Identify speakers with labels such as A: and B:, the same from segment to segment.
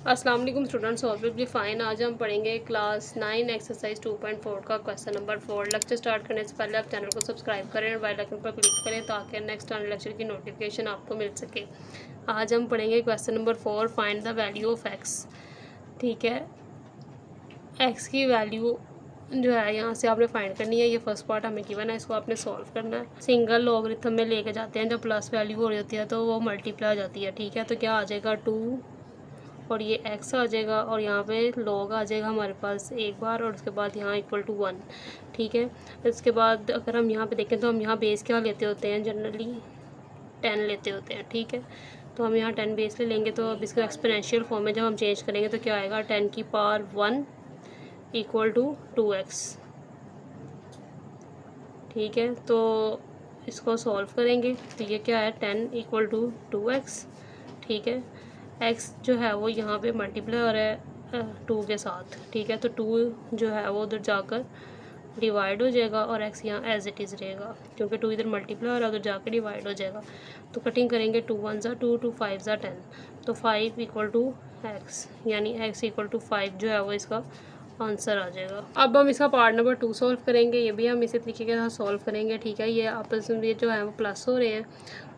A: अस्सलाम वालेकुम students, obviously fine. आज हम पढ़ेंगे क्लास 9 एक्सरसाइज 2.4 का क्वेश्चन नंबर 4। लेक्चर स्टार्ट करने से पहले आप चैनल को सब्सक्राइब करें और बेल आइकन पर क्लिक करें ताकि नेक्स्ट आने लेक्चर की नोटिफिकेशन आपको मिल सके। आज हम पढ़ेंगे question number 4, find the value of x. ठीक है, एक्स की वैल्यू जो है यहाँ से आपने फाइंड करनी है। ये फर्स्ट पार्ट हमें गिवन है, इसको आपने सॉल्व करना है। सिंगल लॉगरिथम में लेके जाते हैं, जब प्लस वैल्यू हो रही होती है तो वो मल्टीप्लाई हो जाती है। ठीक है, तो क्या आ जाएगा 2 और ये x आ जाएगा और यहाँ पे log आ जाएगा हमारे पास एक बार और उसके बाद यहाँ इक्वल टू 1। ठीक है, इसके बाद अगर हम यहाँ पे देखें तो हम यहाँ बेस क्या लेते होते हैं, जनरली 10 लेते होते हैं। ठीक है, तो हम यहाँ 10 बेस ले लेंगे। तो अब इसको एक्सपोनेंशियल फॉर्म में जब हम चेंज करेंगे तो क्या आएगा, 10 की पावर 1 इक्वल टू 2x। ठीक है, तो इसको सॉल्व करेंगे तो ये क्या है, 10 इक्वल टू 2x। ठीक है, x जो है वो यहाँ पे मल्टीप्लाई हो रहा है 2 के साथ। ठीक है, तो 2 जो है वो उधर जाकर डिवाइड हो जाएगा और x यहाँ एज इट इज़ रहेगा, क्योंकि 2 इधर मल्टीप्लाई हो रहा है उधर जाकर डिवाइड हो जाएगा। तो कटिंग करेंगे, 2 1 ज़ा 2, 2 5 ज़ा 10, तो 5 इक्वल टू x, यानी x इक्वल टू 5 जो है वो इसका आंसर आ जाएगा। अब हम इसका पार्ट नंबर 2 सॉल्व करेंगे। ये भी हम इसी तरीके के साथ सॉल्व करेंगे। ठीक है, ये आपस में जो है वो प्लस हो रहे हैं,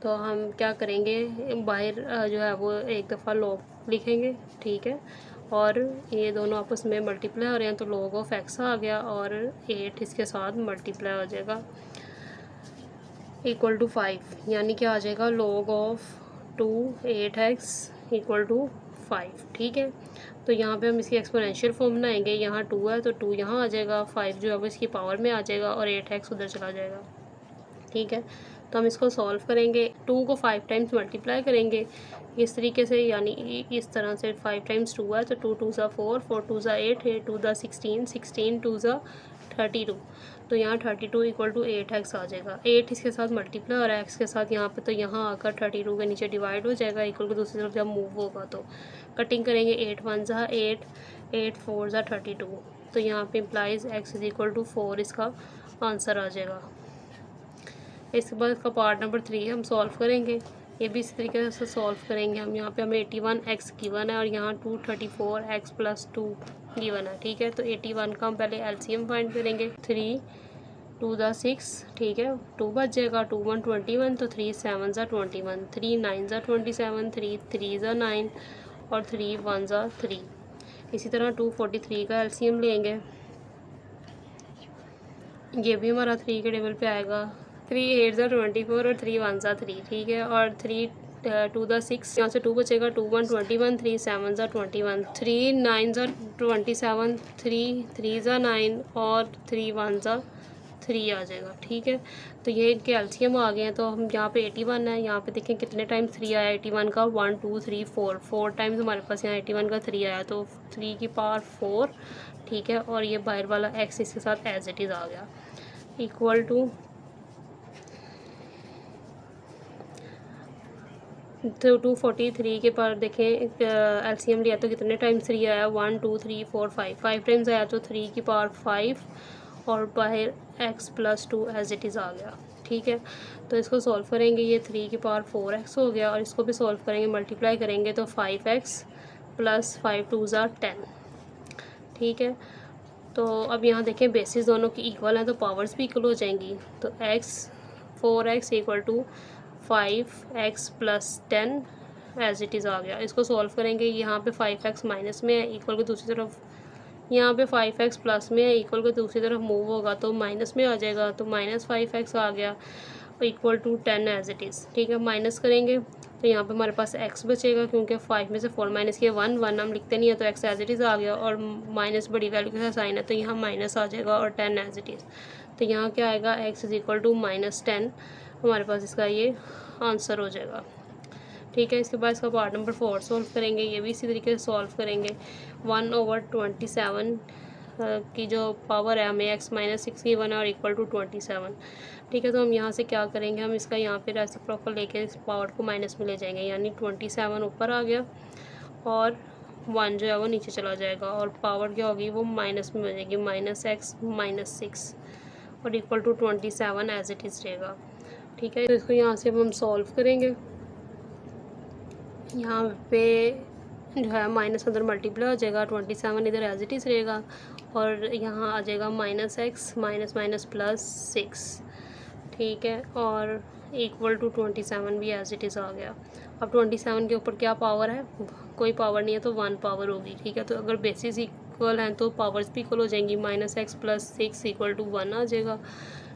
A: तो हम क्या करेंगे, बाहर जो है वो एक दफ़ा लॉग लिखेंगे। ठीक है, और ये दोनों आपस में मल्टीप्लाई हो रहे हैं तो log ऑफ x आ गया और 8 इसके साथ मल्टीप्लाई हो जाएगा इक्वल टू 5, यानी क्या आ जाएगा, log of 2 8x equal to 5। ठीक है, तो यहाँ पे हम इसकी एक्सपोनेंशियल फॉर्म बनाएंगे। यहाँ 2 है तो 2 यहाँ आ जाएगा, 5 जो है वो इसकी पावर में आ जाएगा और 8x उधर चला जाएगा। ठीक है, तो हम इसको सॉल्व करेंगे, 2 को 5 टाइम्स मल्टीप्लाई करेंगे इस तरीके से, यानी इस तरह से 5 टाइम्स 2 है तो 2 2 ज़ा 4, 4 2 ज़ा 8, 8 2 ज़ा 16, 16 2 ज़ा 32, तो यहाँ 32 इक्वल टू 8x आ जाएगा। 8 इसके साथ मल्टीप्लाई हो रहा है x के साथ यहाँ पे, तो यहाँ आकर 32 के नीचे डिवाइड हो जाएगा, इक्वल को दूसरी तरफ जब मूव होगा तो कटिंग करेंगे, 8 1 ज़ा 8, 8 4 ज़ा 32, तो यहाँ पे implies x is equal to 4 इसका आंसर आ जाएगा। इसके बाद इसका पार्ट नंबर 3 हम सॉल्व करेंगे। ये भी इसी तरीके से सॉल्व करेंगे हम। यहाँ पे हमें 81x गिवन है और यहाँ 234x प्लस 2 गिवन है। ठीक है, तो 81 का हम पहले एलसीएम फाइंड करेंगे। 3 2 ज़ा 6, ठीक है, 2 बच जाएगा, 2 1 21, तो 3 7 ज़ा 21, 3 9 ज़ा 27, 3 3 ज़ा 9 और 3 1 ज़ा 3। इसी तरह 243 का एलसीएम लेंगे, ये भी हमारा 3 के टेबल पे आएगा। 3 8 ज़ा 24 और 3 1 ज़ा 3। ठीक है, और 3 2 ज़ा 6, यहाँ से 2 बचेगा, 2 1 21, 3 7 ज़ा 21, 3 9 ज़ा 27, 3 3 ज़ा 9 और 3 1 ज़ा 3 आ जाएगा। ठीक है, तो ये इनके एलसीएम आ गए हैं। तो हम यहाँ पे 81 है, यहाँ पे देखें कितने टाइम्स 3 आया 81 का, 1 2 3 4 टाइम्स हमारे पास यहाँ 81 का 3 आया, तो 3 की पावर 4। ठीक है, और ये बाहर वाला x इसके साथ एज इट इज़ आ गया, इक्वल टू तो 243 के पर देखें एलसीएम लिया तो कितने टाइम्स 3 आया, 1 2 3 4 5 टाइम्स आया, तो 3 की पावर 5 और बाहर x plus 2 as it is आ गया। ठीक है, तो इसको सॉल्व करेंगे, ये 3 की पावर 4x हो गया और इसको भी सॉल्व करेंगे, मल्टीप्लाई करेंगे तो 5x प्लस 5 2 ज़ा 10। ठीक है, तो अब यहाँ देखें बेसिस दोनों की इक्वल हैं तो पावर्स भी इक्वल हो जाएंगी, तो x 4x equal to 5x plus 10 as it is आ गया। इसको सॉल्व करेंगे, यहाँ पे 5x माइनस में है, इक्वल को दूसरी तरफ, यहाँ पे 5x प्लस में है, इक्वल को दूसरी तरफ मूव होगा तो माइनस में आ जाएगा, तो माइनस 5x आ गया equal to 10 as it is. ठीक है, माइनस करेंगे तो यहाँ पे हमारे पास x बचेगा, क्योंकि 5 में से 4 माइनस किया 1 1 हम लिखते नहीं है, तो x एज इट इज़ आ गया और माइनस बड़ी वैल्यू के साथ साइन है तो यहाँ माइनस आ जाएगा और 10 एज इट इज़। तो यहाँ क्या आएगा, x इज़ इक्वल टू -10, हमारे पास इसका ये आंसर हो जाएगा। ठीक है, इसके बाद इसका पार्ट नंबर 4 सॉल्व करेंगे। ये भी इसी तरीके से सॉल्व करेंगे। 1/27 की जो पावर है हमें x माइनस 6 की 1 और इक्वल टू 27। ठीक है, तो हम यहाँ से क्या करेंगे, हम इसका यहाँ पे रेसिप्रोकल लेके इस पावर को माइनस में ले जाएंगे, यानी 27 ऊपर आ गया और 1 जो है वो नीचे चला जाएगा और पावर क्या होगी, वो माइनस में हो जाएगी, -x माइनस 6 और equal to 27 as it is रहेगा। ठीक है, तो इसको यहाँ से हम सॉल्व करेंगे। यहाँ पे जो है माइनस अंदर मल्टीप्लाई हो जाएगा, 27 इधर एज इट इज़ रहेगा और यहाँ आ जाएगा minus x minus minus plus 6, ठीक है, और इक्वल टू 27 भी एज इट इज़ आ गया। अब 27 के ऊपर क्या पावर है, कोई पावर नहीं है तो 1 पावर होगी, ठीक है। तो अगर बेसिस इक्वल हैं तो पावर्स भी इक्वल हो जाएंगी, minus x plus 6 equal to 1 आ जाएगा,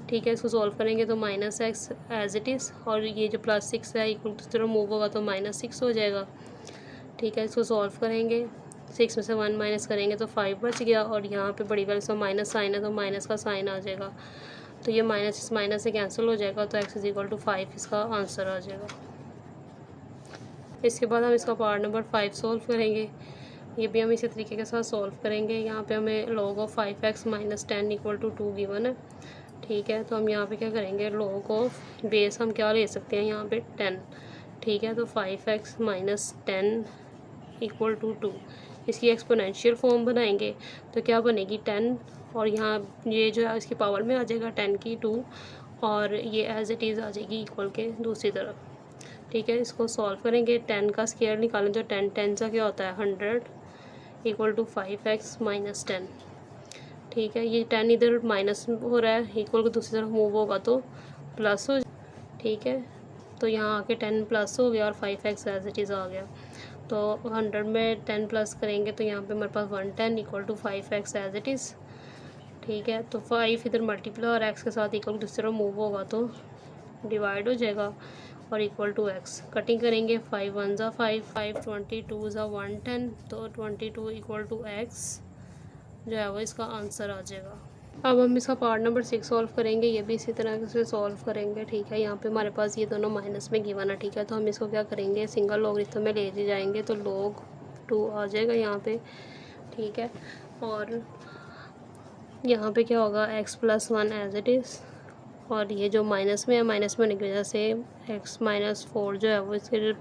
A: ठीक है। इसको सॉल्व करेंगे तो minus x as it is और ये जो प्लस 6 है इक्वल टू तरह मूव होगा तो माइनस 6 हो जाएगा, ठीक है। इसको सॉल्व करेंगे, 6 में से 1 माइनस करेंगे तो 5 बच गया और यहाँ पे बड़ी वैल्यू से माइनस साइन है तो माइनस का साइन आ जाएगा, तो ये माइनस इस माइनस से कैंसिल हो जाएगा तो x इज इक्वल टू 5 इसका आंसर आ जाएगा। इसके बाद हम इसका पार्ट नंबर 5 सॉल्व करेंगे, ये भी हम इसी तरीके के साथ सॉल्व करेंगे। यहाँ पे हमें log of 5x minus 10 equal to 2 given है, ठीक है। तो हम यहाँ पे क्या करेंगे, log ऑफ बेस हम क्या ले सकते हैं यहाँ पे 10, ठीक है। तो 5x माइनस 10 इक्वल टू 2, इसकी एक्सपोनेंशियल फॉर्म बनाएंगे तो क्या बनेगी 10 और यहाँ ये जो है इसकी पावर में आ जाएगा 10 की 2 और ये एज इट इज़ आ जाएगी इक्वल के दूसरी तरफ, ठीक है। इसको सॉल्व करेंगे, 10 का स्क्वायर निकालें तो 10 का क्या होता है 100 इक्वल टू 5x माइनस 10, ठीक है। ये 10 इधर माइनस हो रहा है, इक्वल को दूसरी तरफ मूव होगा तो प्लस हो, ठीक है। तो यहाँ आके 10 प्लस हो गया और 5x एज इट इज़ आ गया, तो 100 में 10 प्लस करेंगे तो यहाँ पे हमारे पास 110 equal to 5x as it is, ठीक है। तो 5 इधर मल्टीप्लाई और x के साथ इक्वल दूसरी तरफ मूव होगा तो डिवाइड हो जाएगा और इक्वल टू x कटिंग करेंगे, 5 1 ज़ा 5 5 22 ज़ा 110, तो 22 इक्वल टू x जो है वो इसका आंसर आ जाएगा। अब हम इसका पार्ट नंबर 6 सॉल्व करेंगे, ये भी इसी तरह से सॉल्व करेंगे, ठीक है। यहाँ पे हमारे पास ये दोनों माइनस में गिवन है, ठीक है। तो हम इसको क्या करेंगे, सिंगल लॉगरिथम में ले जाएंगे तो log 2 आ जाएगा यहाँ पे, ठीक है। और यहाँ पे क्या होगा x plus 1 as it is और ये जो माइनस में है, माइनस में होने की वजह से x माइनस 4 जो है वो इसके